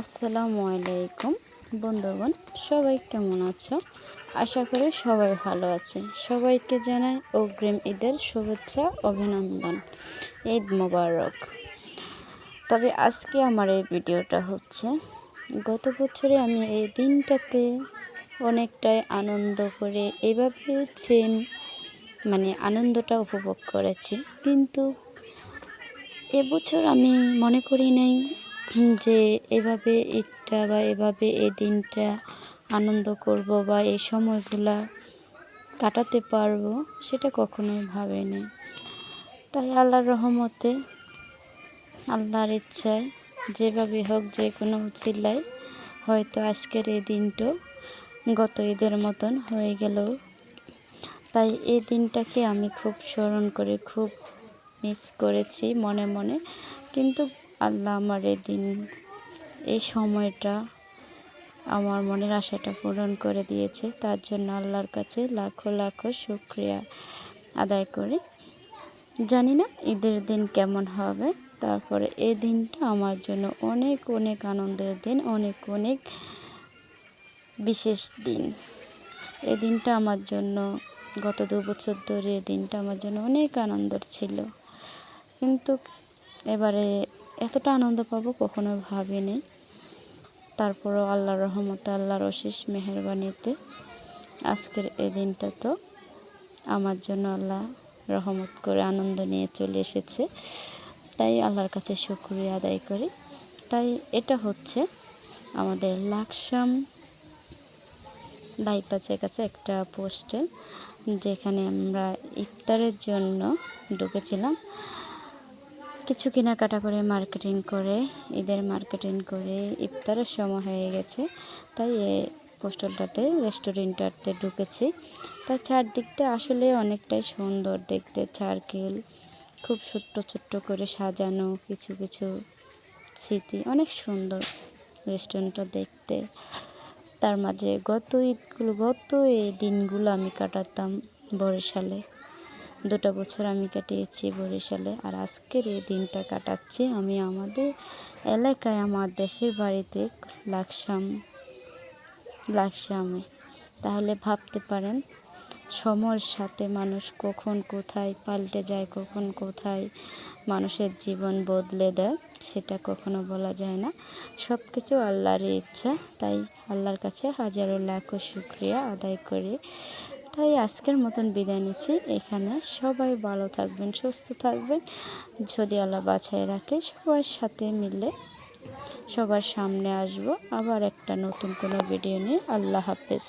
আসসালামু আলাইকুম বন্ধুগণ, সবাই কেমন আছো? আশা করি সবাই ভালো আছে। সবাইকে জানাই অগ্রিম ঈদের শুভেচ্ছা, অভিনন্দন, ঈদ মোবারক। তবে আজকে আমার এই ভিডিওটা হচ্ছে, গত বছরে আমি এই দিনটাতে অনেকটাই আনন্দ করে এভাবে আনন্দটা উপভোগ করেছি, কিন্তু এবছর আমি মনে করি নাই যে এভাবে ঈদটা বা এভাবে এই দিনটা আনন্দ করব বা এই সময়গুলা কাটাতে পারবো, সেটা কখনোই ভাবিনি। তাই আল্লাহর রহমতে, আল্লাহর ইচ্ছায়, যেভাবে হোক, যে কোনো উছিলায় হয়তো আজকের এই দিনটা গত ঈদের মতন হয়ে গেল। তাই এই দিনটাকে আমি খুব স্মরণ করে খুব মিস করেছি মনে মনে, কিন্তু আল্লাহ আমার এই সময়টা, আমার মনের আশাটা পূরণ করে দিয়েছে। তার জন্য আল্লাহর কাছে লাখো লাখো শুকরিয়া আদায় করি। জানি না ঈদের দিন কেমন হবে, তারপরে এই দিনটা আমার জন্য অনেক অনেক আনন্দের দিন, অনেক অনেক বিশেষ দিন। এই দিনটা আমার জন্য, গত 2 বছর ধরে এই দিনটা আমার জন্য অনেক আনন্দের ছিল, কিন্তু এবারে এতটা আনন্দ পাবো কখনো ভাবিনি। তারপরও আল্লাহর রহমতে, আল্লাহর অশেষ মেহেরবানিতে আজকের এই দিনটা তো আমার জন্য আল্লাহ রহমত করে আনন্দ নিয়ে চলে এসেছে। তাই আল্লাহর কাছে শুকরিয়া আদায় করি। তাই এটা হচ্ছে আমাদের লাকসাম বাইপাসের কাছে একটা পোস্টেল, যেখানে আমরা ইফতারের জন্য ঢুকেছিলাম। কিছু কেনাকাটা করে, মার্কেটিং করে, ঈদের মার্কেটিং করে ইফতারের সময় হয়ে গেছে। তাই এই পোস্টেলটাতে, রেস্টুরেন্টটাতে ঢুকেছি। তার চারদিকটা আসলে অনেকটাই সুন্দর দেখতে, সার্কেল খুব ছোট্ট ছোট্ট করে সাজানো, কিছু কিছু স্মৃতি, অনেক সুন্দর রেস্টুরেন্টটা দেখতে। তার মাঝে গত এই দিনগুলো আমি কাটাতাম বরিশালে। 2টা বছর আমি কাটিয়েছি বরিশালে, আর আজকের এই দিনটা কাটাচ্ছি আমি আমাদের এলাকায়, আমার দেশের বাড়িতে লাকসামে। তাহলে ভাবতে পারেন, সময়ের সাথে মানুষ কখন কোথায় পাল্টে যায়, কখন কোথায় মানুষের জীবন বদলে দেয়, সেটা কখনো বলা যায় না। সব কিছু আল্লাহরই ইচ্ছা। তাই আল্লাহর কাছে হাজারো লাখো শুকরিয়া আদায় করি। তাই আজকের মতন বিদায় নিচ্ছি এখানে। সবাই ভালো থাকবেন, সুস্থ থাকবেন, যদি আল্লাহ বাছাই রাখে। সবার সাথে মিলে সবার সামনে আসবো আবার একটা নতুন কোনো ভিডিও নিয়ে। আল্লাহ হাফেজ।